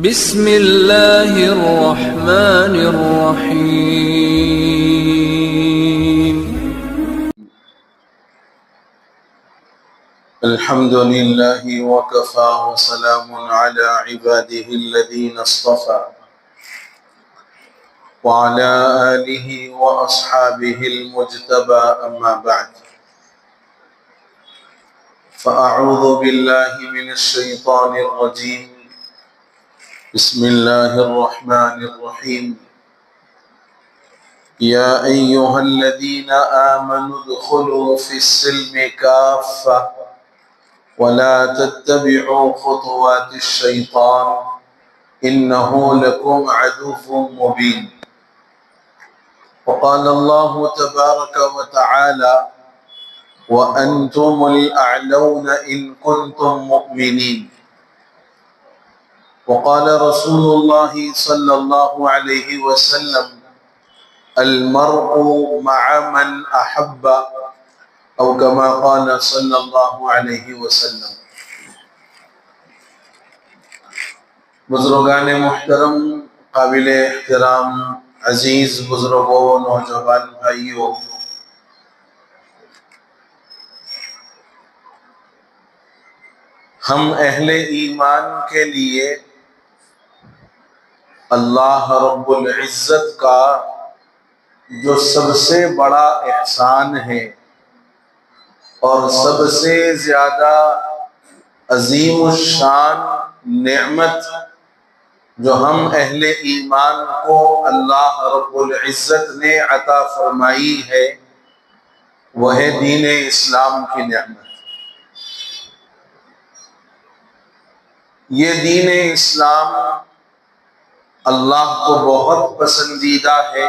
بسم اللہ الرحمن الرحیم الحمد للہ وکفى وسلام علی عباده الذین اصطفى وعلى آلہ واصحابہ المجتبى اما بعد فاعوذ باللہ من الشیطان الرجیم بسم اللہ الرحمن الرحیم یا ایہا الذین آمنوا ادخلوا فی السلم کافۃ ولا تتبعوا خطوات الشیطان انہ لکم عدو مبین وقال اللہ تبارک وتعالی وانتم الاعلون ان کنتم مؤمنین وقال رسول اللہ صلی اللہ علیہ وسلم المرء مع من احب او كما قال صلی اللہ علیہ وسلم۔ بزرگان محترم، قابل احترام عزیز بزرگوں، نوجوان بھائیوں، ہم اہل ایمان کے لیے اللہ رب العزت کا جو سب سے بڑا احسان ہے اور سب سے زیادہ عظیم الشان نعمت جو ہم اہل ایمان کو اللہ رب العزت نے عطا فرمائی ہے، وہ ہے دین اسلام کی نعمت۔ یہ دین اسلام اللہ کو بہت پسندیدہ ہے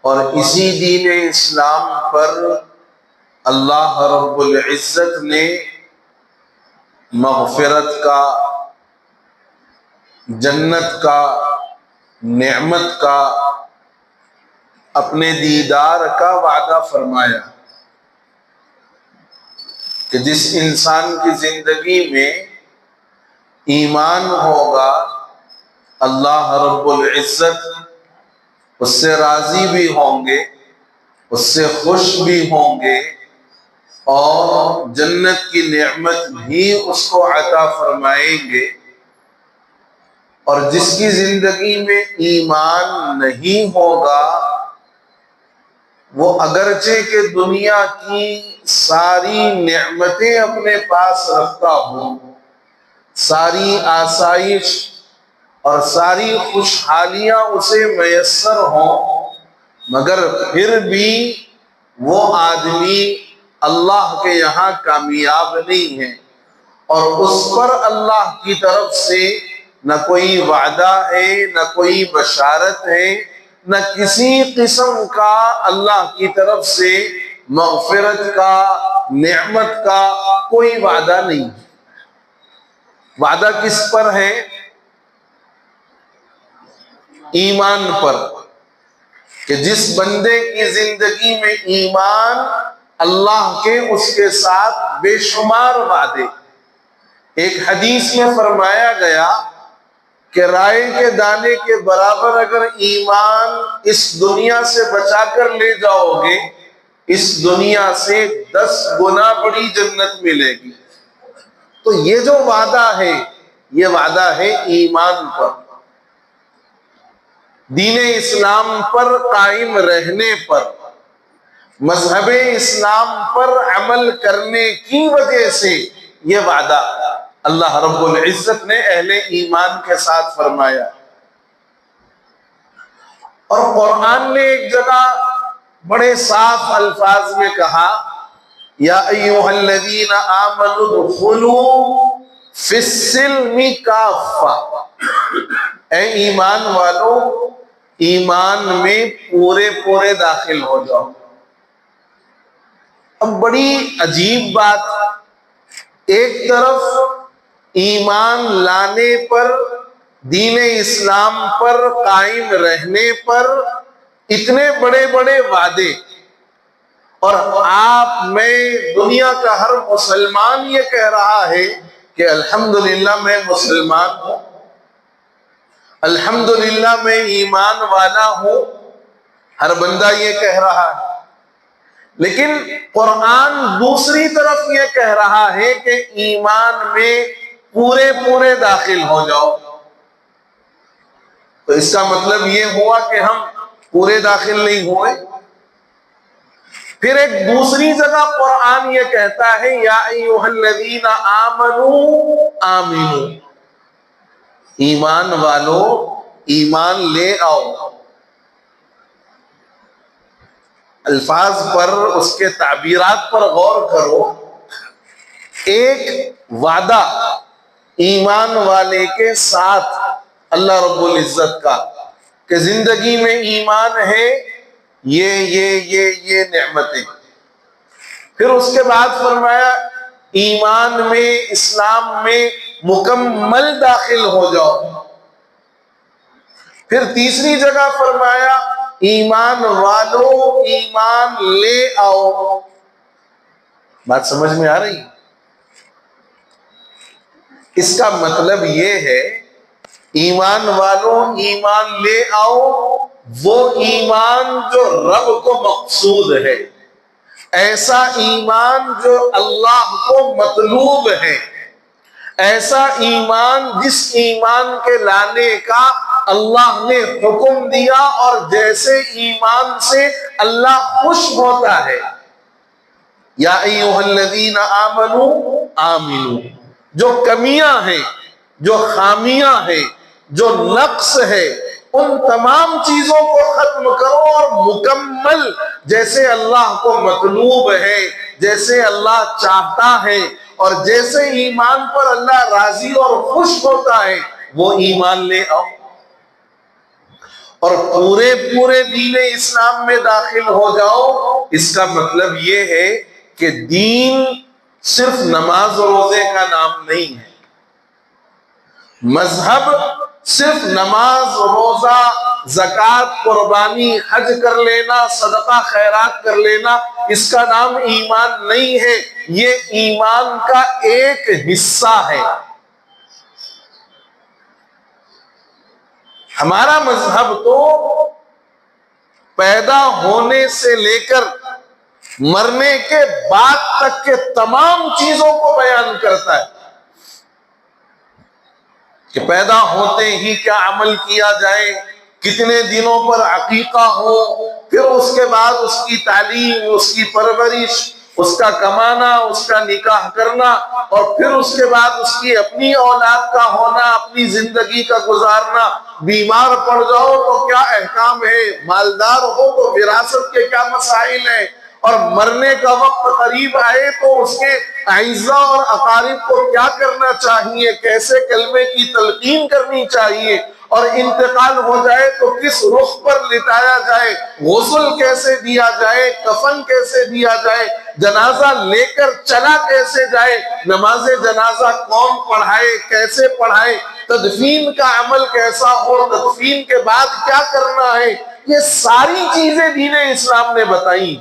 اور اسی دین اسلام پر اللہ رب العزت نے مغفرت کا، جنت کا، نعمت کا، اپنے دیدار کا وعدہ فرمایا کہ جس انسان کی زندگی میں ایمان ہوگا اللہ رب العزت اس سے راضی بھی ہوں گے، اس سے خوش بھی ہوں گے اور جنت کی نعمت بھی اس کو عطا فرمائیں گے۔ اور جس کی زندگی میں ایمان نہیں ہوگا وہ اگرچہ کہ دنیا کی ساری نعمتیں اپنے پاس رکھتا ہو، ساری آسائش اور ساری خوشحالیاں اسے میسر ہوں، مگر پھر بھی وہ آدمی اللہ کے یہاں کامیاب نہیں ہے اور اس پر اللہ کی طرف سے نہ کوئی وعدہ ہے، نہ کوئی بشارت ہے، نہ کسی قسم کا اللہ کی طرف سے مغفرت کا، نعمت کا کوئی وعدہ نہیں۔ وعدہ کس پر ہے؟ ایمان پر، کہ جس بندے کی زندگی میں ایمان، اللہ کے اس کے ساتھ بے شمار وعدے۔ ایک حدیث میں فرمایا گیا کہ رائے کے دانے کے برابر اگر ایمان اس دنیا سے بچا کر لے جاؤ گے، اس دنیا سے 10 گنا بڑی جنت ملے گی۔ تو یہ جو وعدہ ہے، یہ وعدہ ہے ایمان پر، دین اسلام پر قائم رہنے پر، مذہب اسلام پر عمل کرنے کی وجہ سے یہ وعدہ اللہ رب العزت نے اہل ایمان کے ساتھ فرمایا۔ اور قرآن نے ایک جگہ بڑے صاف الفاظ میں کہا یا ایھا الذین آمنوا ادخلوا فی السلم کافۃ، اے ایمان والو ایمان میں پورے پورے داخل ہو جاؤ۔ اب بڑی عجیب بات، ایک طرف ایمان لانے پر، دین اسلام پر قائم رہنے پر اتنے بڑے بڑے وعدے، اور آپ میں دنیا کا ہر مسلمان یہ کہہ رہا ہے کہ الحمدللہ میں مسلمان ہوں، الحمدللہ میں ایمان والا ہوں، ہر بندہ یہ کہہ رہا ہے، لیکن قرآن دوسری طرف یہ کہہ رہا ہے کہ ایمان میں پورے داخل ہو جاؤ۔ تو اس کا مطلب یہ ہوا کہ ہم پورے داخل نہیں ہوئے۔ پھر ایک دوسری جگہ قرآن یہ کہتا ہے یا ایھا الذین آمنوا آمنو، ایمان والو ایمان لے آؤ۔ الفاظ پر، اس کے تعبیرات پر غور کرو۔ ایک وعدہ ایمان والے کے ساتھ اللہ رب العزت کا کہ زندگی میں ایمان ہے، یہ نعمتیں۔ پھر اس کے بعد فرمایا ایمان میں، اسلام میں مکمل داخل ہو جاؤ۔ پھر تیسری جگہ فرمایا ایمان والو ایمان لے آؤ۔ بات سمجھ میں آ رہی؟ اس کا مطلب یہ ہے ایمان والوں ایمان لے آؤ، وہ ایمان جو رب کو مقصود ہے، ایسا ایمان جو اللہ کو مطلوب ہے، ایسا ایمان جس ایمان کے لانے کا اللہ نے حکم دیا اور جیسے ایمان سے اللہ خوش ہوتا ہے۔ یا ایھا الذین آمنوا آمنو، جو کمیاں ہیں، جو خامیاں ہیں، جو نقص ہے، ان تمام چیزوں کو ختم کرو اور مکمل جیسے اللہ کو مطلوب ہے، جیسے اللہ چاہتا ہے اور جیسے ایمان پر اللہ راضی اور خوش ہوتا ہے، وہ ایمان لے آؤ اور پورے دین اسلام میں داخل ہو جاؤ۔ اس کا مطلب یہ ہے کہ دین صرف نماز و روزے کا نام نہیں ہے، مذہب صرف نماز روزہ زکوٰۃ قربانی حج کر لینا صدقہ خیرات کر لینا اس کا نام ایمان نہیں ہے، یہ ایمان کا ایک حصہ ہے۔ ہمارا مذہب تو پیدا ہونے سے لے کر مرنے کے بعد تک کے تمام چیزوں کو بیان کرتا ہے کہ پیدا ہوتے ہی کیا عمل کیا جائے، کتنے دنوں پر عقیقہ ہو، پھر اس کے بعد اس کی تعلیم، اس کی پرورش، اس کا کمانا، اس کا نکاح کرنا، اور پھر اس کے بعد اس کی اپنی اولاد کا ہونا، اپنی زندگی کا گزارنا۔ بیمار پڑ جاؤ تو کیا احکام ہے، مالدار ہو تو وراثت کے کیا مسائل ہیں، اور مرنے کا وقت قریب آئے تو اس کے اعزاء اور اقارب کو کیا کرنا چاہیے، کیسے کلمے کی تلقین کرنی چاہیے، اور انتقال ہو جائے تو کس رخ پر لٹایا جائے، غسل کیسے دیا جائے، کفن کیسے دیا جائے، جنازہ لے کر چلا کیسے جائے، نماز جنازہ کون پڑھائے، کیسے پڑھائے، تدفین کا عمل کیسا ہو، تدفین کے بعد کیا کرنا ہے، یہ ساری چیزیں دین اسلام نے بتائی۔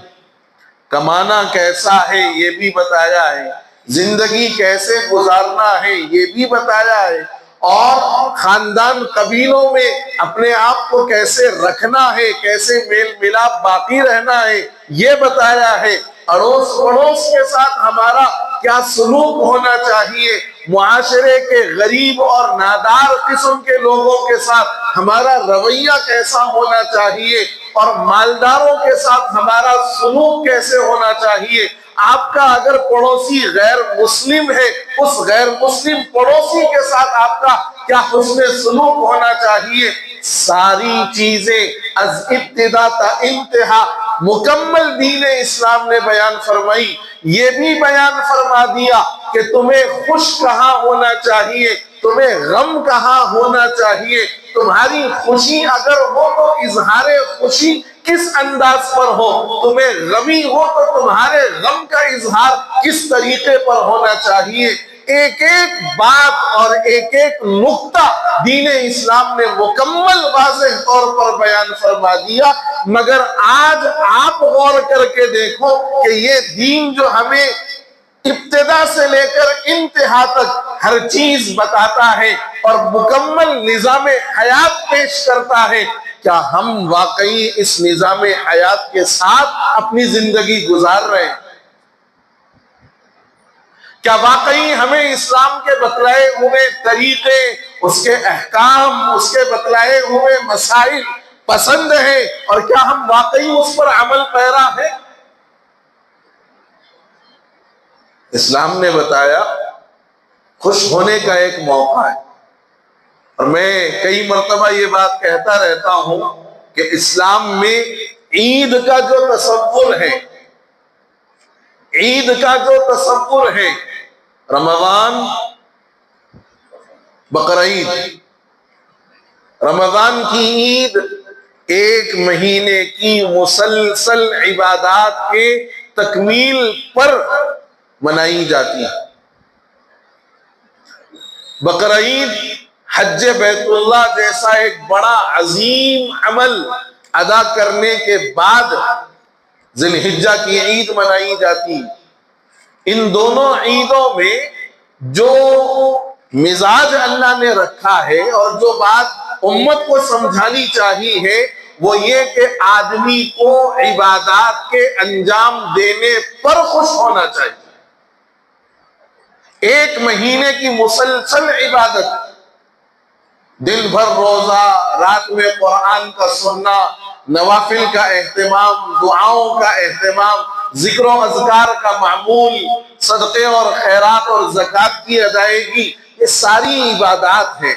کمانا کیسا ہے یہ بھی بتایا ہے، زندگی کیسے گزارنا ہے یہ بھی بتایا ہے، اور خاندان قبیلوں میں اپنے آپ کو کیسے رکھنا ہے، کیسے میل ملاپ باقی رہنا ہے یہ بتایا ہے، اڑوس پڑوس کے ساتھ ہمارا کیا سلوک ہونا چاہیے، معاشرے کے غریب اور نادار قسم کے لوگوں کے ساتھ ہمارا رویہ کیسا ہونا چاہیے، اور مالداروں کے ساتھ ہمارا سلوک کیسے ہونا چاہیے۔ آپ کا اگر پڑوسی غیر مسلم ہے، اس غیر مسلم پڑوسی کے ساتھ آپ کا کیا حسن سلوک ہونا چاہیے، ساری چیزیں از ابتدا تا انتہا مکمل دین اسلام نے بیان فرمائی۔ یہ بھی بیان فرما دیا کہ تمہیں خوش کہاں ہونا چاہیے، تمہیں غم کہاں ہونا چاہیے، تمہاری خوشی اگر ہو تو اظہار خوشی کس انداز پر ہو، تمہیں غمی ہو تو تمہارے غم کا اظہار کس طریقے پر ہونا چاہیے۔ ایک ایک بات اور ایک ایک نقطہ دین اسلام نے مکمل واضح طور پر بیان فرما دیا، مگر آج آپ غور کر کے دیکھو کہ یہ دین جو ہمیں ابتدا سے لے کر انتہا تک ہر چیز بتاتا ہے اور مکمل نظام حیات پیش کرتا ہے. کیا ہم واقعی اس نظام حیات کے ساتھ اپنی زندگی گزار رہے ہیں؟ کیا واقعی ہمیں اسلام کے بتلائے ہوئے طریقے، اس کے احکام، اس کے بتلائے ہوئے مسائل پسند ہیں، اور کیا ہم واقعی اس پر عمل پیرا ہیں؟ اسلام نے بتایا خوش ہونے کا ایک موقع ہے، اور میں کئی مرتبہ یہ بات کہتا رہتا ہوں کہ اسلام میں عید کا جو تصور ہے، عید کا جو تصور ہے، رمضان، بقرعید، رمضان کی عید ایک مہینے کی مسلسل عبادات کے تکمیل پر منائی جاتی ہے. بقرعید حج بیت اللہ جیسا ایک بڑا عظیم عمل ادا کرنے کے بعد ذی الحجہ کی عید منائی جاتی. ان دونوں عیدوں میں جو مزاج اللہ نے رکھا ہے اور جو بات امت کو سمجھانی چاہیے ہے وہ یہ کہ آدمی کو عبادات کے انجام دینے پر خوش ہونا چاہیے. ایک مہینے کی مسلسل عبادت، دن بھر روزہ، رات میں قرآن کا سننا، نوافل کا اہتمام، دعاؤں کا اہتمام، ذکر و اذکار کا معمول، صدقے اور خیرات اور زکوٰۃ کی ادائیگی، یہ ساری عبادات ہیں.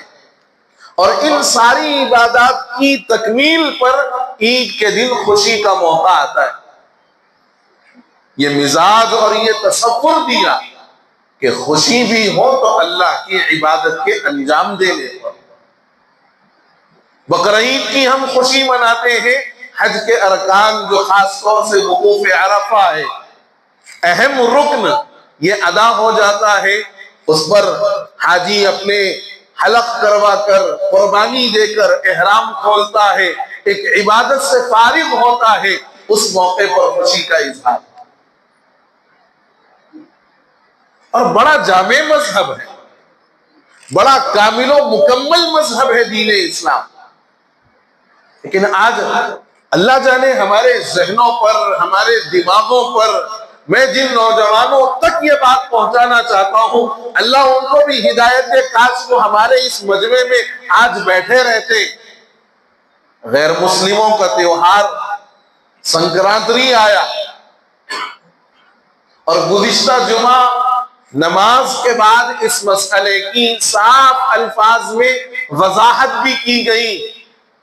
اور ان ساری عبادات کی تکمیل پر عید کے دن خوشی کا موقع آتا ہے. یہ مزاج اور یہ تصور دیا کہ خوشی بھی ہو تو اللہ کی عبادت کے انجام دینے پر. بقرعید کی ہم خوشی مناتے ہیں، حج کے ارکان جو خاص طور سے وقوف عرفہ ہے، اہم رکن یہ ادا ہو جاتا ہے. اس پر حاجی اپنے حلق کروا کر، قربانی دے کر احرام کھولتا ہے، ایک عبادت سے فارغ ہوتا ہے. اس موقع پر خوشی کا اظہار، اور بڑا جامع مذہب ہے، بڑا کامل و مکمل مذہب ہے دین اسلام. لیکن آج اللہ جانے ہمارے ذہنوں پر، ہمارے دماغوں پر، میں جن نوجوانوں تک یہ بات پہنچانا چاہتا ہوں اللہ ان کو بھی ہدایت دے، کاش وہ ہمارے اس مجمع میں آج بیٹھے رہتے. غیر مسلموں کا تیوہار سنکرانتی آیا، اور گزشتہ جمعہ نماز کے بعد اس مسئلے کی صاف الفاظ میں وضاحت بھی کی گئی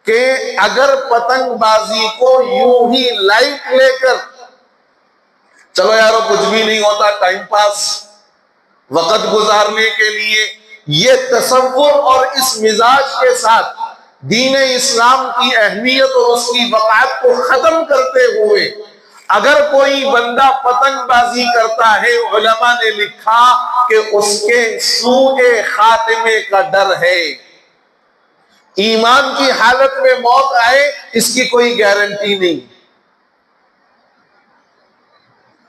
کہ اگر پتنگ بازی کو یوں ہی لائٹ لے کر چلو یارو کچھ بھی نہیں ہوتا، ٹائم پاس، وقت گزارنے کے لیے، یہ تصور اور اس مزاج کے ساتھ دین اسلام کی اہمیت اور اس کی وقعت کو ختم کرتے ہوئے اگر کوئی بندہ پتنگ بازی کرتا ہے، علماء نے لکھا کہ اس کے سوء خاتمے کا ڈر ہے. ایمان کی حالت میں موت آئے اس کی کوئی گارنٹی نہیں.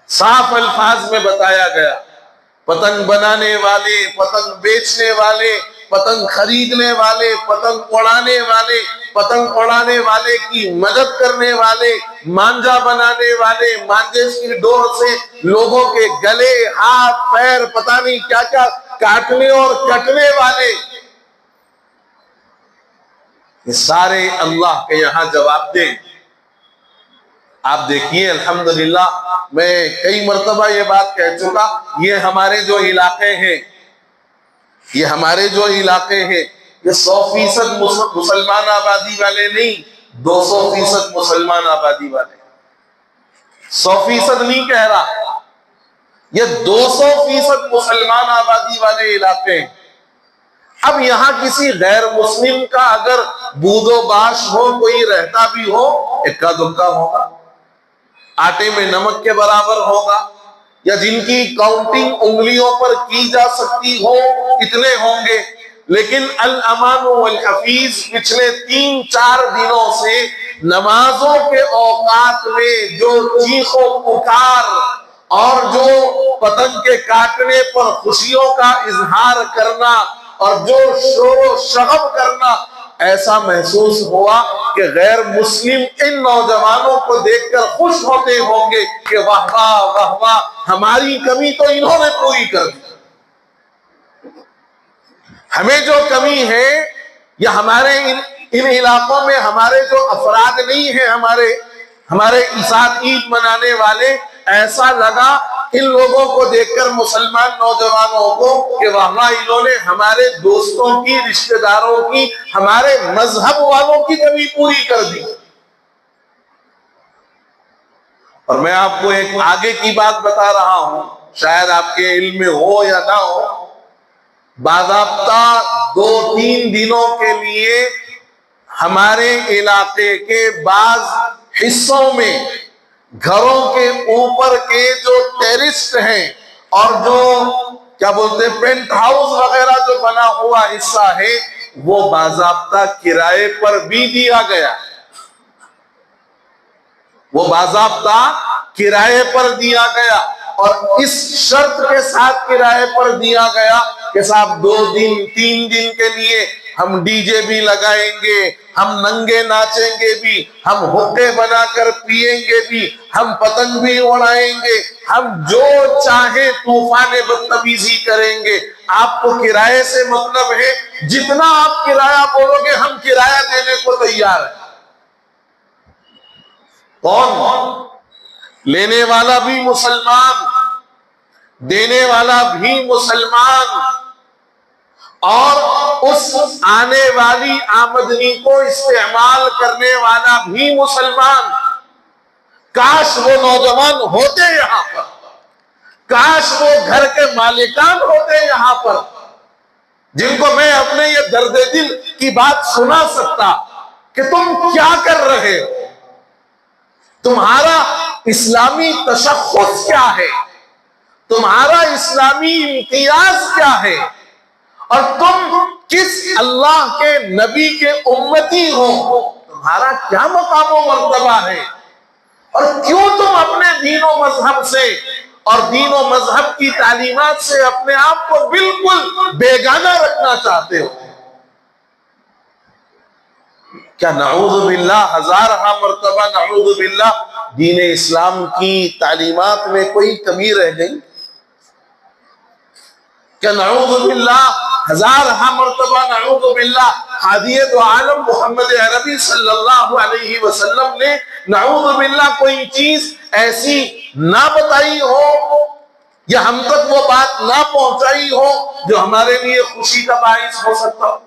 صاف الفاظ میں بتایا گیا، پتنگ بنانے والے، پتنگ بیچنے والے، پتنگ خریدنے والے، پتنگ اڑانے والے، پتنگ اڑانے والے کی مدد کرنے والے، مانجا بنانے والے، مانجے کی ڈور سے لوگوں کے گلے، ہاتھ، پیر، پتہ نہیں کیا کیا کاٹنے اور کٹنے والے، یہ سارے اللہ کے یہاں جواب دیں. آپ دیکھیے الحمدللہ میں کئی مرتبہ یہ بات کہہ چکا، یہ ہمارے جو علاقے ہیں، یہ ہمارے جو علاقے ہیں یہ 100% مسلمان آبادی والے نہیں، 200% مسلمان آبادی والے. 100% نہیں کہہ رہا، یہ 200% مسلمان آبادی والے علاقے ہیں. اب یہاں کسی غیر مسلم کا اگر بود و باش ہو، کوئی رہتا بھی ہو، اکا دکا ہوگا، آٹے میں نمک کے برابر ہوگا، یا جن کی کاؤنٹنگ انگلیوں پر کی جا سکتی ہو اتنے ہوں گے. لیکن الامان والحفیظ پچھلے 3-4 دنوں سے نمازوں کے اوقات میں جو چیخ و پکار اور جو پتنگ کے کاٹنے پر خوشیوں کا اظہار کرنا اور جو شور و شغب کرنا، ایسا محسوس ہوا کہ غیر مسلم ان نوجوانوں کو دیکھ کر خوش ہوتے ہوں گے کہ واہ واہ واہ واہ، ہماری کمی تو انہوں نے پوری کر دی۔ ہمیں جو کمی ہے، یا ہمارے ان علاقوں میں ہمارے جو افراد نہیں ہیں، ہمارے ساتھ عید منانے والے، ایسا لگا ان لوگوں کو دیکھ کر مسلمان نوجوانوں کو کہ واہ واہ، انہوں نے ہمارے دوستوں کی، رشتہ داروں کی، ہمارے مذہب والوں کی کمی پوری کر دی۔ اور میں آپ کو ایک آگے کی بات بتا رہا ہوں، شاید آپ کے علم میں ہو یا نہ ہو، باضابطہ 2-3 دنوں کے لیے ہمارے علاقے کے بعض حصوں میں گھروں کے اوپر کے جو ٹیرسٹ ہیں اور جو کیا بولتے ہیں پینٹ ہاؤس وغیرہ جو بنا ہوا حصہ ہے، وہ باضابطہ کرائے پر بھی دیا گیا، وہ باضابطہ کرائے پر دیا گیا، اور اس شرط کے ساتھ کرائے پر دیا گیا کہ صاحب 2 دن 3 دن کے لیے ہم ڈی جے بھی لگائیں گے، ہم ننگے ناچیں گے بھی، ہم حقے بنا کر پیئیں گے بھی، ہم پتنگ بھی اڑائیں گے، ہم جو چاہیں طوفان بدتمیزی کریں گے۔ آپ کو کرائے سے مطلب ہے، جتنا آپ کرایہ بولو گے ہم کرایہ دینے کو تیار ہیں۔ کون؟ لینے والا بھی مسلمان، دینے والا بھی مسلمان، اور اس آنے والی آمدنی کو استعمال کرنے والا بھی مسلمان۔ کاش وہ نوجوان ہوتے یہاں پر، کاش وہ گھر کے مالکان ہوتے یہاں پر، جن کو میں اپنے یہ درد دل کی بات سنا سکتا کہ تم کیا کر رہے ہو، تمہارا اسلامی تشخص کیا ہے، تمہارا اسلامی امتیاز کیا ہے، اور تم کس اللہ کے نبی کے امتی ہو، تمہارا کیا مقام و مرتبہ ہے، اور کیوں تم اپنے دین و مذہب سے اور دین و مذہب کی تعلیمات سے اپنے آپ کو بالکل بیگانہ رکھنا چاہتے ہو۔ کیا نعوذ باللہ، ہزارہ مرتبہ نعوذ باللہ، دین اسلام کی تعلیمات میں کوئی کمی رہ گئی؟ کہ نعوذ باللہ، ہزارہ مرتبہ نعوذ باللہ، ہادی دو عالم محمد عربی صلی اللہ علیہ وسلم نے نعوذ باللہ کوئی چیز ایسی نہ بتائی ہو، یا ہم تک وہ بات نہ پہنچائی ہو جو ہمارے لیے خوشی کا باعث ہو سکتا ہو۔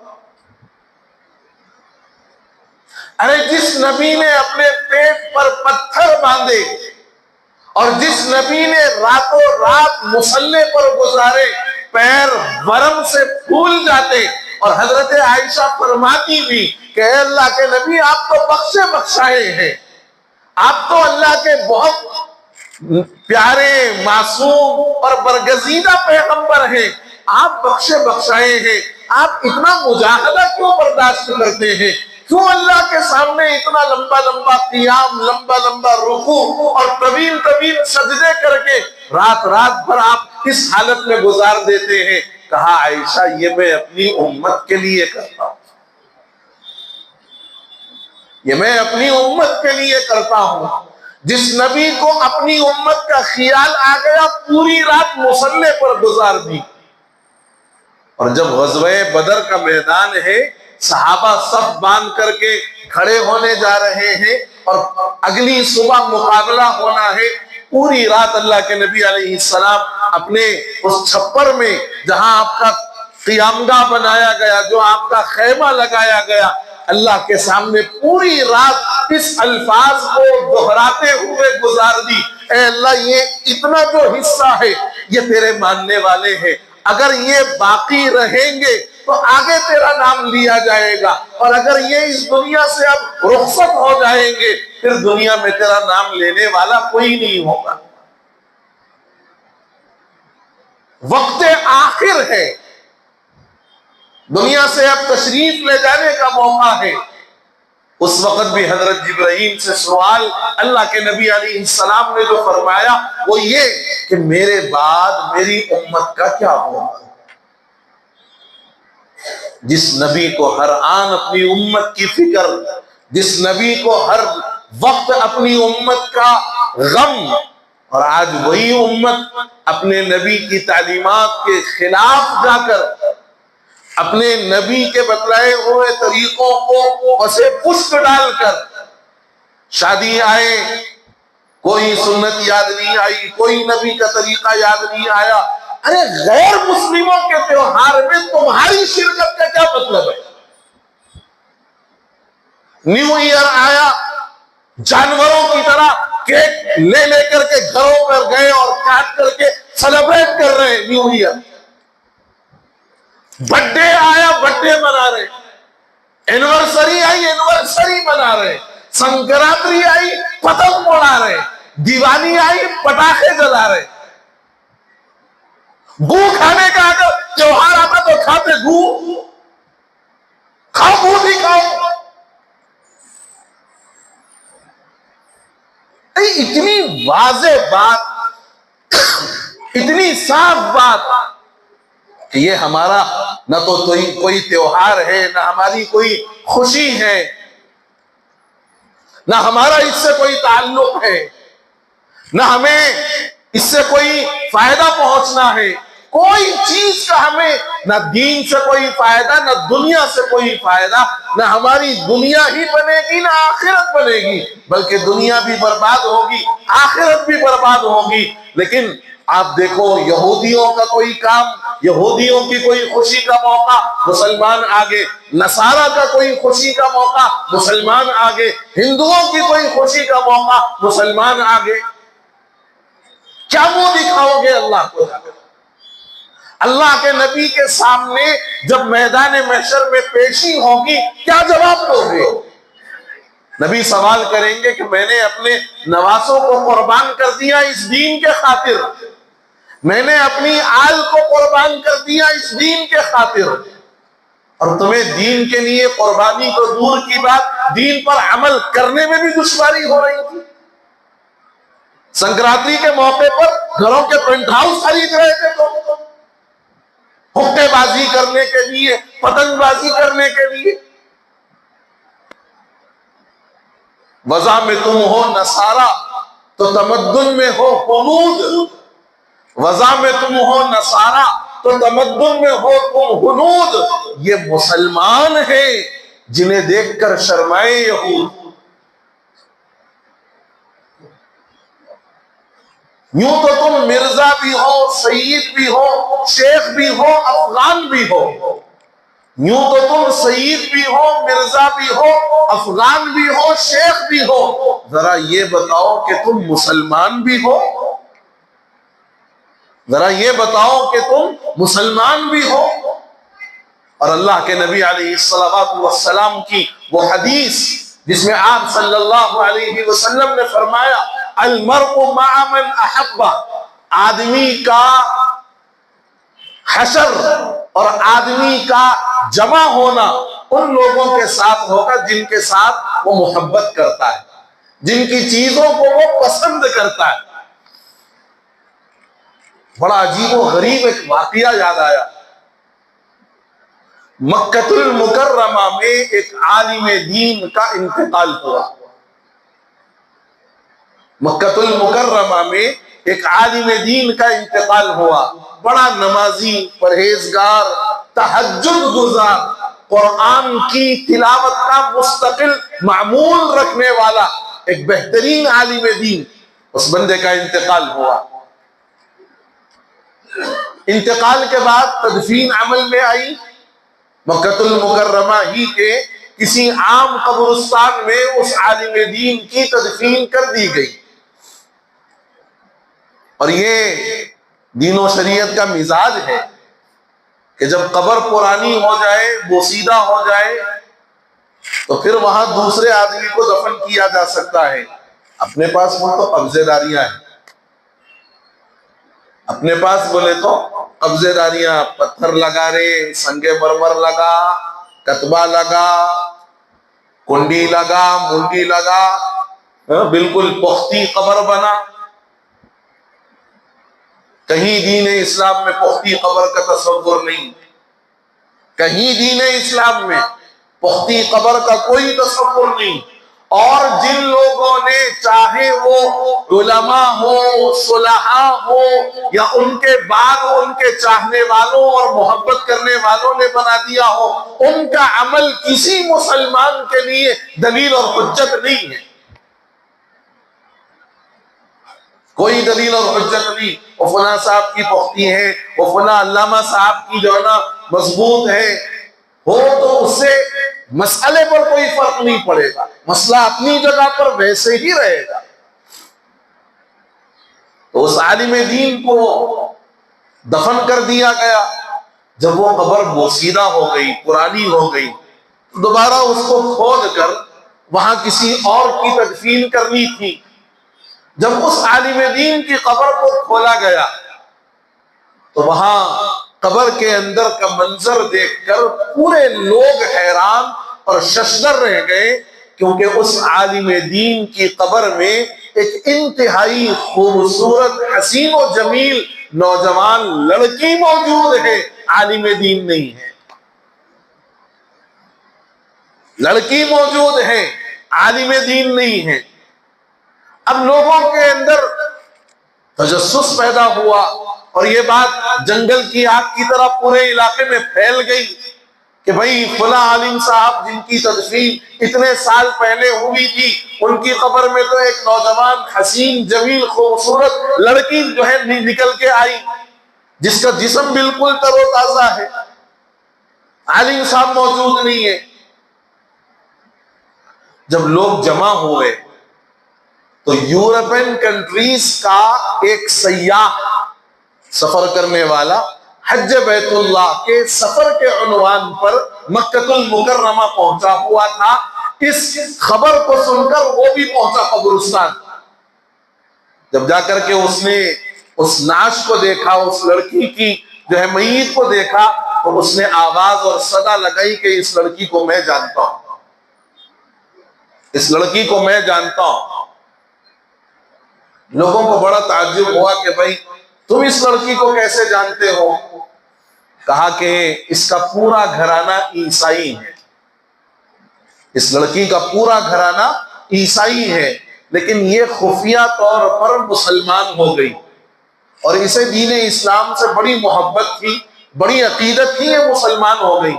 ارے جس نبی نے اپنے پیٹ پر پتھر باندھے، اور جس نبی نے راتوں رات مصلے پر گزارے، پیر ورم سے پھول جاتے، اور حضرت عائشہ فرماتی بھی کہ اے اللہ کے نبی، آپ تو بخشے بخشائے ہیں، آپ تو اللہ کے بہت پیارے، معصوم اور برگزیدہ پیغمبر ہیں، آپ بخشے بخشائے ہیں، آپ اتنا مجاہدہ کیوں برداشت کرتے ہیں؟ کیوں اللہ کے سامنے اتنا لمبا لمبا قیام، لمبا لمبا رکوع اور طویل طویل سجدے کر کے رات رات بھر آپ اس حالت میں گزار دیتے ہیں؟ کہا عائشہ، یہ میں اپنی امت کے لیے کرتا ہوں، یہ میں اپنی امت کے لیے کرتا ہوں۔ جس نبی کو اپنی امت کا خیال آ گیا، پوری رات مصلے پر گزار دی۔ اور جب غزوہ بدر کا میدان ہے، صحابہ صف باندھ کر کے کھڑے ہونے جا رہے ہیں، اور اگلی صبح مقابلہ ہونا ہے، پوری رات اللہ کے نبی علیہ السلام اپنے اس چھپر میں جہاں آپ کا قیامگاہ بنایا گیا، جو آپ کا خیمہ لگایا گیا، اللہ کے سامنے پوری رات اس الفاظ کو دہراتے ہوئے گزار دی، اے اللہ، یہ اتنا جو حصہ ہے یہ تیرے ماننے والے ہیں، اگر یہ باقی رہیں گے تو آگے تیرا نام لیا جائے گا، اور اگر یہ اس دنیا سے اب رخصت ہو جائیں گے پھر دنیا میں تیرا نام لینے والا کوئی نہیں ہوگا۔ وقت آخر ہے، دنیا سے اب تشریف لے جانے کا موقع ہے، اس وقت بھی حضرت جبرائیل سے سوال اللہ کے نبی علیہ السلام نے جو فرمایا وہ یہ کہ میرے بعد میری امت کا کیا ہوگا؟ جس نبی کو ہر آن اپنی امت کی فکر، جس نبی کو ہر وقت اپنی امت کا غم، اور آج وہی امت اپنے نبی کی تعلیمات کے خلاف جا کر اپنے نبی کے بتلائے ہوئے طریقوں کو پسے پشت ڈال کر شادی آئے کوئی سنت یاد نہیں آئی، کوئی نبی کا طریقہ یاد نہیں آیا۔ ارے غیر مسلموں کے تیوہار میں تمہاری شرکت کا کیا مطلب ہے؟ نیو ایئر آیا، جانوروں کی طرح کیک لے لے کر کے گھروں پر گئے اور کاٹ کر کے سیلیبریٹ کر رہے ہیں نیو ایئر۔ برتھ ڈے آیا، برتھ ڈے منا رہے، اینیورسری آئی، اینیورسری منا رہے، سنکرانتی آئی، پتنگ اڑا رہے، دیوالی آئی، پٹاخے جلا رہے۔ گو کھانے کا اگر تیوہار آتا تو کھاتے گو، کھاؤ گو بھی کھاؤ۔ اتنی واضح بات، اتنی صاف بات کہ یہ ہمارا نہ تو کوئی تیوہار ہے، نہ ہماری کوئی خوشی ہے، نہ ہمارا اس سے کوئی تعلق ہے، نہ ہمیں اس سے کوئی فائدہ پہنچنا ہے۔ کوئی چیز کا ہمیں نہ دین سے کوئی فائدہ، نہ دنیا سے کوئی فائدہ، نہ ہماری دنیا ہی بنے گی نہ آخرت بنے گی، بلکہ دنیا بھی برباد ہوگی، آخرت بھی برباد ہوگی۔ لیکن آپ دیکھو یہودیوں کا کوئی کام، یہودیوں کی کوئی خوشی کا موقع، مسلمان آگے، نصارہ کا کوئی خوشی کا موقع، مسلمان آگے، ہندوؤں کی کوئی خوشی کا موقع، مسلمان آگے۔ کیا منہ دکھاؤ گے اللہ کو؟ اللہ کے نبی کے سامنے جب میدان محشر میں پیشی ہوگی کیا جواب دو گے؟ نبی سوال کریں گے کہ میں نے اپنے نواسوں کو قربان کر دیا اس دین کے خاطر، میں نے اپنی آل کو قربان کر دیا اس دین کے خاطر، اور تمہیں دین کے لیے قربانی تو دور کی بات، دین پر عمل کرنے میں بھی دشواری ہو رہی تھی۔ سنکرانتی کے موقع پر گھروں کے پینٹ ہاؤس خرید رہے تھے تو حقے بازی کرنے کے لیے، پتنگ بازی کرنے کے لیے۔ وضع میں تم ہو نصارہ تو تمدن میں ہو ہنود، وضع میں تم ہو نصارہ تو تمدن میں ہو تم ہنود۔ یہ مسلمان ہیں جنہیں دیکھ کر شرمائے یہود۔ یوں تو تم مرزا بھی ہو، سید بھی ہو، شیخ بھی ہو، افغان بھی ہو۔ یوں تو تم سید بھی ہو، مرزا بھی ہو، افغان بھی ہو، شیخ بھی ہو، ذرا یہ بتاؤ کہ تم مسلمان بھی ہو؟ ذرا یہ بتاؤ کہ تم مسلمان بھی ہو؟ اور اللہ کے نبی علیہ السلام کی وہ حدیث جس میں آپ صلی اللہ علیہ وسلم نے فرمایا المرء مع من احب، آدمی کا حشر اور آدمی کا جمع ہونا ان لوگوں کے ساتھ ہوگا جن کے ساتھ وہ محبت کرتا ہے، جن کی چیزوں کو وہ پسند کرتا ہے۔ بڑا عجیب و غریب ایک واقعہ یاد آیا۔ مکہ المکرمہ میں ایک عالم دین کا انتقال ہوا۔ مکہ المکرمہ میں ایک عالم دین کا انتقال ہوا، بڑا نمازی، پرہیزگار، تہجد گزار، قرآن کی تلاوت کا مستقل معمول رکھنے والا ایک بہترین عالم دین، اس بندے کا انتقال ہوا۔ انتقال کے بعد تدفین عمل میں آئی۔ مکہ المکرمہ ہی کے کسی عام قبرستان میں اس عالم دین کی تدفین کر دی گئی۔ اور یہ دین و شریعت کا مزاج ہے کہ جب قبر پرانی ہو جائے، بوسیدہ ہو جائے، تو پھر وہاں دوسرے آدمی کو دفن کیا جا سکتا ہے۔ اپنے پاس وہ تو قبضے داریاں ہیں، اپنے پاس بولے تو قبضے داریاں، پتھر لگا رہے، سنگ مرمر لگا، کتبہ لگا، کنڈی لگا، منڈی لگا، بالکل پختی قبر بنا۔ کہیں دین اسلام میں پختی قبر کا تصور نہیں، کہیں دین اسلام میں پختی قبر کا کوئی تصور نہیں۔ اور جن لوگوں نے، چاہے وہ علماء ہو، صلحاء ہو، یا ان کے بعد ان کے چاہنے والوں اور محبت کرنے والوں نے بنا دیا ہو، ان کا عمل کسی مسلمان کے لیے دلیل اور حجت نہیں ہے، کوئی دلیل اور حجت نہیں۔ وہ فلاں صاحب کی پختی ہے، وہ فلاں علامہ صاحب کی جو ہے نا مضبوط ہے، ہو تو اس سے مسئلے پر کوئی فرق نہیں پڑے گا، مسئلہ اپنی جگہ پر ویسے ہی رہے گا۔ تو اس عالم دین کو دفن کر دیا گیا۔ جب وہ قبر بوسیدہ ہو گئی، پرانی ہو گئی، دوبارہ اس کو کھود کر وہاں کسی اور کی تدفین کرنی تھی۔ جب اس عالم دین کی قبر کو کھولا گیا تو وہاں قبر کے اندر کا منظر دیکھ کر پورے لوگ حیران اور ششدر رہ گئے، کیونکہ اس عالم دین کی قبر میں ایک انتہائی خوبصورت، حسین و جمیل نوجوان لڑکی موجود ہے، عالم دین نہیں ہے۔ لڑکی موجود ہے، عالم دین نہیں ہے۔ اب لوگوں کے اندر تجسس پیدا ہوا اور یہ بات جنگل کی آگ کی طرح پورے علاقے میں پھیل گئی کہ بھئی فلاں عالم صاحب جن کی تدفین اتنے سال پہلے ہوئی تھی، ان کی قبر میں تو ایک نوجوان حسین جمیل خوبصورت لڑکی جو ہے نکل کے آئی، جس کا جسم بالکل تر و تازہ ہے، عالم صاحب موجود نہیں ہے۔ جب لوگ جمع ہوئے تو یورپین کنٹریز کا ایک سیاح، سفر کرنے والا، حج بیت اللہ کے سفر کے عنوان پر مکہ المکرمہ پہنچا ہوا تھا۔ اس خبر کو سن کر وہ بھی پہنچا قبرستان۔ جب جا کر کے اس نے اس نعش کو دیکھا، اس لڑکی کی جو ہے میت کو دیکھا، تو اس نے آواز اور صدا لگائی کہ اس لڑکی کو میں جانتا ہوں، اس لڑکی کو میں جانتا ہوں۔ لوگوں کو بڑا تعجب ہوا کہ بھئی تم اس لڑکی کو کیسے جانتے ہو؟ کہا کہ اس کا پورا گھرانہ عیسائی ہے، اس لڑکی کا پورا گھرانہ عیسائی ہے، لیکن یہ خفیہ طور پر مسلمان ہو گئی، اور اسے دین اسلام سے بڑی محبت تھی، بڑی عقیدت تھی، یہ مسلمان ہو گئی،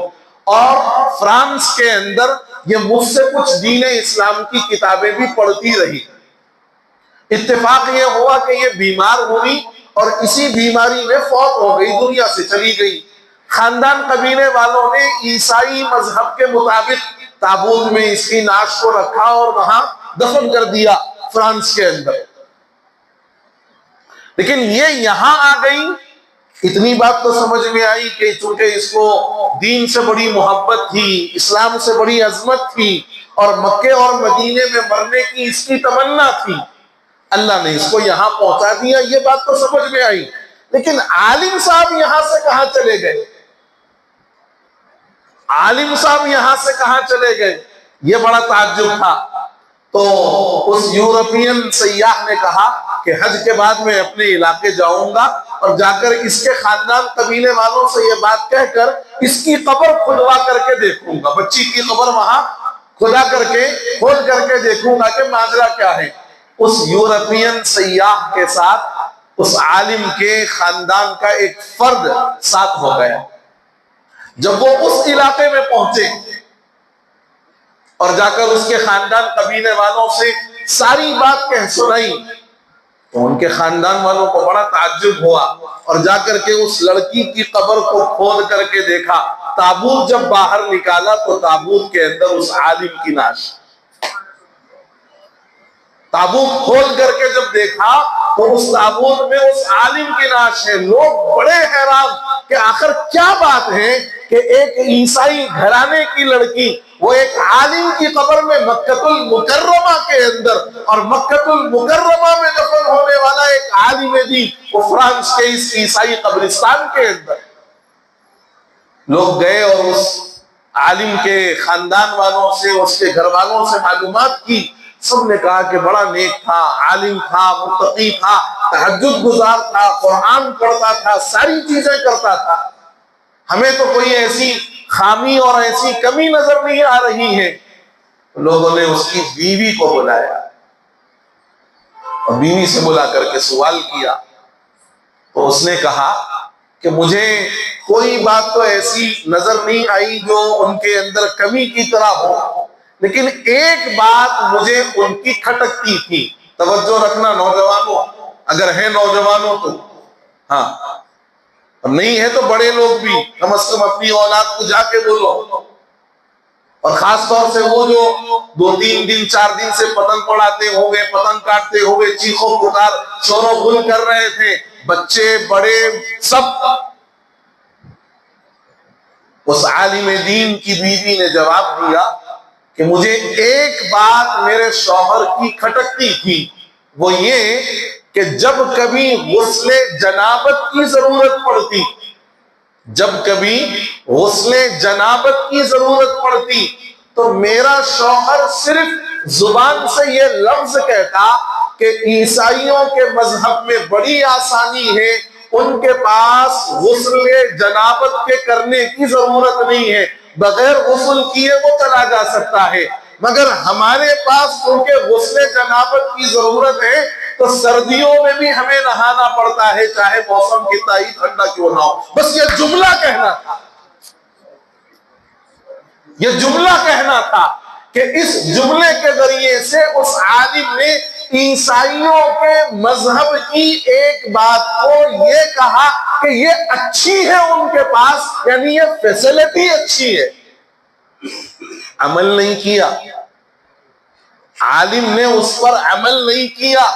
اور فرانس کے اندر یہ مجھ سے کچھ دین اسلام کی کتابیں بھی پڑھتی رہی۔ اتفاق یہ ہوا کہ یہ بیمار ہوئی اور اسی بیماری میں فوت ہو گئی، دنیا سے چلی گئی۔ خاندان قبیلے والوں نے عیسائی مذہب کے مطابق تابوت میں اس کی نعش کو رکھا اور وہاں دفن کر دیا فرانس کے اندر۔ لیکن یہ یہاں آ گئی، اتنی بات تو سمجھ میں آئی کہ چونکہ اس کو دین سے بڑی محبت تھی، اسلام سے بڑی عظمت تھی، اور مکے اور مدینے میں مرنے کی اس کی تمنا تھی، اللہ نے اس کو یہاں پہنچا دیا، یہ بات تو سمجھ میں آئی۔ لیکن عالم صاحب یہاں سے کہاں چلے گئے؟ عالم صاحب یہاں سے کہاں چلے گئے؟ یہ بڑا تعجب تھا۔ تو اس یورپین سیاح نے کہا کہ حج کے بعد میں اپنے علاقے جاؤں گا اور جا کر اس کے خاندان قبیلے والوں سے یہ بات کہہ کر اس کی قبر کھدوا کر کے دیکھوں گا، بچی کی قبر وہاں کھدا کر کے کھود کر کے دیکھوں گا کہ ماجرا کیا ہے۔ اس یورپین سیاح کے ساتھ اس عالم کے خاندان کا ایک فرد ساتھ ہو گیا۔ جب وہ اس علاقے میں پہنچے اور جا کر اس کے خاندان قبیلے والوں سے ساری بات کہہ سنائی، تو ان کے خاندان والوں کو بڑا تعجب ہوا، اور جا کر کے اس لڑکی کی قبر کو کھود کر کے دیکھا۔ تابوت جب باہر نکالا تو تابوت کے اندر اس عالم کی نعش، تابوت کھول کر کے جب دیکھا تو اس تابوت میں اس عالم کی نعش ہے۔ لوگ بڑے حیران کہ آخر کیا بات ہے کہ ایک عیسائی گھرانے کی لڑکی وہ ایک عالم کی قبر میں مکہ المکرمہ کے اندر، اور مکہ المکرمہ میں دفن ہونے والا ایک عالم دین وہ فرانس کے اس عیسائی قبرستان کے اندر۔ لوگ گئے اور اس عالم کے خاندان والوں سے، اس کے گھر والوں سے معلومات کی، سب نے کہا کہ بڑا نیک تھا، عالم تھا، متقی تھا، تہجد گزار تھا، قرآن پڑھتا تھا، ساری چیزیں کرتا تھا، ہمیں تو کوئی ایسی خامی اور ایسی کمی نظر نہیں آ رہی ہے۔ لوگوں نے اس کی بیوی کو بلایا اور بیوی سے بلا کر کے سوال کیا، تو اس نے کہا کہ مجھے کوئی بات تو ایسی نظر نہیں آئی جو ان کے اندر کمی کی طرح ہو، لیکن ایک بات مجھے ان کی کھٹکتی تھی۔ توجہ رکھنا نوجوانوں، اگر ہے نوجوانوں تو، ہاں، اور نہیں ہے تو بڑے لوگ بھی کم از کم اپنی اولاد کو جا کے بولو، اور خاص طور سے وہ جو 2-3 دن 4 دن سے پتنگ اڑاتے ہوئے، پتنگ کاٹتے ہوئے چیخو پکار شور و غل کر رہے تھے، بچے بڑے سب۔ اس عالم دین کی بیوی نے جواب دیا کہ مجھے ایک بات میرے شوہر کی کھٹکتی تھی، وہ یہ کہ جب کبھی غسل جنابت کی ضرورت پڑتی، جب کبھی غسل جنابت کی ضرورت پڑتی تو میرا شوہر صرف زبان سے یہ لفظ کہتا کہ عیسائیوں کے مذہب میں بڑی آسانی ہے، ان کے پاس غسل جنابت کے کرنے کی ضرورت نہیں ہے، بغیر غسل کیے وہ چلا جا سکتا ہے، مگر ہمارے پاس کیونکہ غسل جنابت کی ضرورت ہے تو سردیوں میں بھی ہمیں نہانا پڑتا ہے، چاہے موسم کتنا ہی ٹھنڈا کیوں نہ ہو۔ بس یہ جملہ کہنا تھا، یہ جملہ کہنا تھا کہ اس جملے کے ذریعے سے اس عالم نے عیسائیوں کے مذہب کی ایک بات کو یہ کہا کہ یہ اچھی ہے ان کے پاس، یعنی یہ فیسلٹی اچھی ہے، عمل نہیں کیا، عالم نے اس پر عمل نہیں کیا،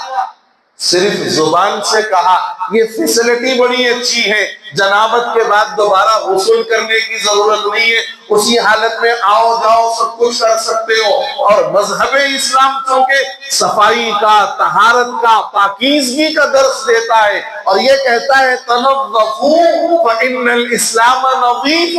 صرف زبان سے کہا یہ فیسلٹی بڑی اچھی ہے، جنابت کے بعد دوبارہ غسل کرنے کی ضرورت نہیں ہے، اسی حالت میں آؤ جاؤ سب کچھ کر سکتے ہو۔ اور مذہب اسلام چونکہ صفائی کا، طہارت کا، پاکیزگی کا درس دیتا ہے، اور یہ کہتا ہے تنظفوا فإن الاسلام نظیف،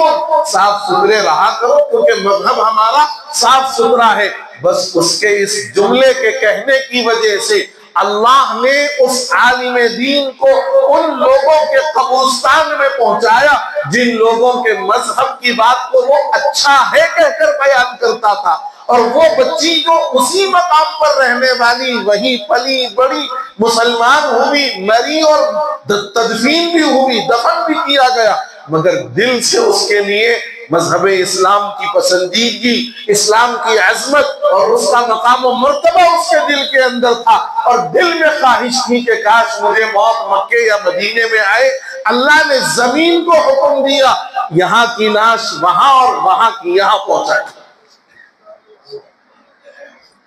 صاف ستھرے رہا کرو کیونکہ مذہب ہمارا صاف ستھرا ہے۔ بس اس کے اس جملے کے کہنے کی وجہ سے اللہ نے اس عالم دین کو ان لوگوں کے قبرستان میں پہنچایا جن لوگوں کے مذہب کی بات کو وہ اچھا ہے کہہ کر بیان کرتا تھا، اور وہ بچی جو اسی مقام پر رہنے والی، وہی پلی بڑی، مسلمان ہوئی، مری اور تدفین بھی ہوئی، دفن بھی کیا گیا، مگر دل سے اس کے لیے مذہب اسلام کی پسندیدگی، اسلام کی عظمت اور اس کا مقام و مرتبہ اس کے دل کے اندر تھا، اور دل میں خواہش تھی کہ کاش مجھے موت مکے یا مدینے میں آئے۔ اللہ نے زمین کو حکم دیا یہاں کی لاش وہاں اور وہاں کی یہاں پہنچائے۔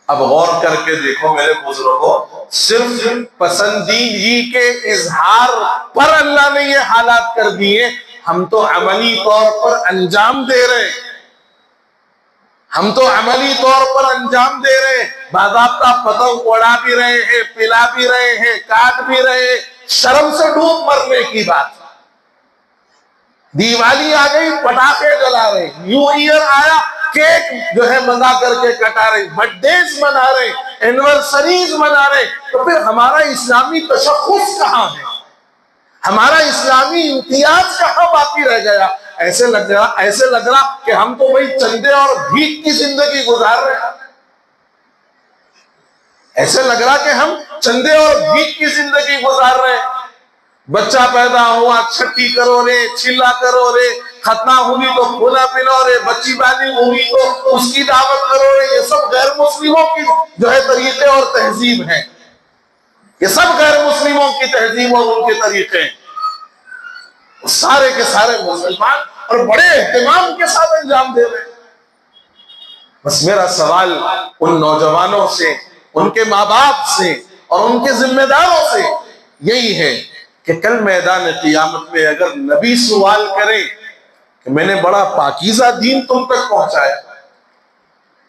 اب غور کر کے دیکھو میرے بزرگوں، صرف پسندیدگی کے اظہار پر اللہ نے یہ حالات کر دیے، ہم تو عملی طور پر انجام دے رہے ہیں، ہم تو عملی طور پر انجام دے رہے ہیں، باضابطہ پتنگ اڑا بھی رہے ہیں، پلا بھی رہے ہیں، کاٹ بھی رہے ہیں، شرم سے ڈوب مرنے کی بات۔ دیوالی آ گئی پٹاخے جلا رہے، نیو ایئر آیا کیک جو ہے منگا کر کے کٹا رہے، برتھ ڈیز منا رہے، اینیورسریز منا رہے، تو پھر ہمارا اسلامی تشخص کہاں ہے؟ ہمارا اسلامی امتیاز کہاں باقی رہ گیا؟ ایسے لگ رہا کہ ہم تو وہی چندے اور بھیک کی زندگی گزار رہے ہیں، ایسے لگ رہا کہ ہم چندے اور بھیک کی زندگی گزار رہے ہیں۔ بچہ پیدا ہوا چھٹی کرو رے، چلا کرو رے، ختنہ ہوئی تو کھولا پلاؤ رے، بچی بالغ ہوئی تو اس کی دعوت کرو رے، یہ سب غیر مسلموں کی جو ہے طریقے اور تہذیب ہیں، یہ سب غیر مسلموں کی تہذیب اور ان کے طریقے ہیں، سارے کے سارے مسلمان اور بڑے اہتمام کے ساتھ انجام دے رہے ہیں۔ بس میرا سوال ان نوجوانوں سے، ان کے ماں باپ سے اور ان کے ذمہ داروں سے یہی ہے کہ کل میدان قیامت میں اگر نبی سوال کرے کہ میں نے بڑا پاکیزہ دین تم تک پہنچایا،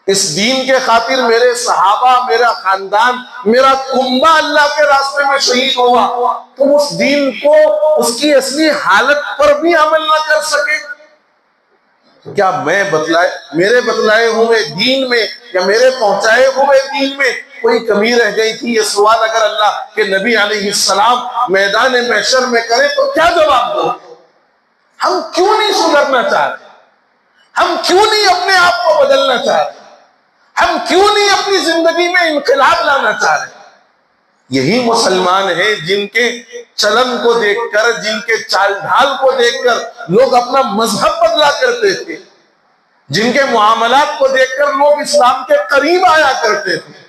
اس دین کے خاطر میرے صحابہ، میرا خاندان، میرا کنبہ اللہ کے راستے میں شہید ہوا، تم اس دین کو اس کی اصلی حالت پر بھی عمل نہ کر سکے، کیا میں میرے بتلائے ہوئے دین میں یا میرے پہنچائے ہوئے دین میں کوئی کمی رہ گئی تھی؟ یہ سوال اگر اللہ کے نبی علیہ السلام میدان محشر میں کریں تو کیا جواب دو؟ ہم کیوں نہیں سدھرنا چاہ رہے؟ ہم کیوں نہیں اپنے آپ کو بدلنا چاہ رہے؟ ہم کیوں نہیں اپنی زندگی میں انقلاب لانا چاہ رہے؟ یہی مسلمان ہیں جن کے چلن کو دیکھ کر، جن کے چال ڈھال کو دیکھ کر لوگ اپنا مذہب بدلا کرتے تھے، جن کے معاملات کو دیکھ کر لوگ اسلام کے قریب آیا کرتے تھے۔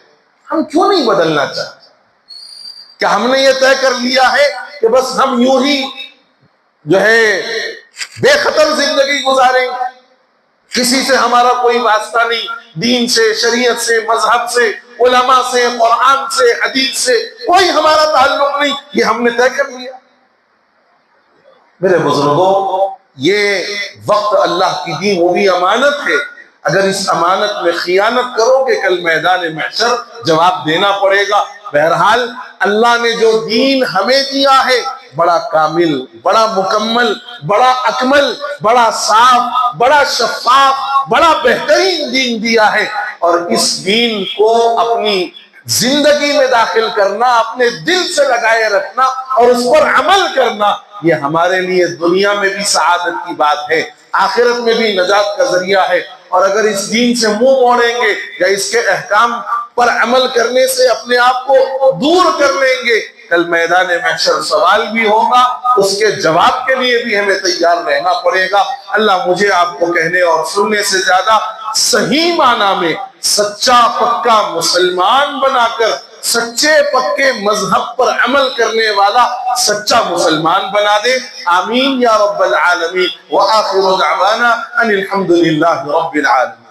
ہم کیوں نہیں بدلنا چاہتے؟ کیا ہم نے یہ طے کر لیا ہے کہ بس ہم یوں ہی بے خطر زندگی گزاریں گے، کسی سے ہمارا کوئی واسطہ نہیں، دین سے، شریعت سے، مذہب سے، علماء سے، قرآن سے، حدیث سے کوئی ہمارا تعلق نہیں، یہ ہم نے طے کر لیا؟ میرے بزرگوں، یہ وقت اللہ کی دی ہوئی امانت ہے، اگر اس امانت میں خیانت کرو گے کل میدان محشر جواب دینا پڑے گا۔ بہرحال اللہ نے جو دین ہمیں دیا ہے بڑا کامل، بڑا مکمل، بڑا اکمل، بڑا صاف، بڑا شفاف، بڑا بہترین دین دیا ہے، اور اس دین کو اپنی زندگی میں داخل کرنا، اپنے دل سے لگائے رکھنا اور اس پر عمل کرنا، یہ ہمارے لیے دنیا میں بھی سعادت کی بات ہے، آخرت میں بھی نجات کا ذریعہ ہے۔ اور اگر اس دین سے منہ موڑیں گے یا اس کے احکام پر عمل کرنے سے اپنے آپ کو دور کر لیں گے، کل میدان محشر سوال بھی ہوگا، اس کے جواب کے لیے بھی ہمیں تیار رہنا پڑے گا۔ اللہ مجھے آپ کو کہنے اور سننے سے زیادہ صحیح معنی میں سچا پکا مسلمان بنا کر سچے پکے مذہب پر عمل کرنے والا سچا مسلمان بنا دے۔ آمین یا رب العالمین۔ وآخر دعوانا ان الحمد للہ رب العالمین۔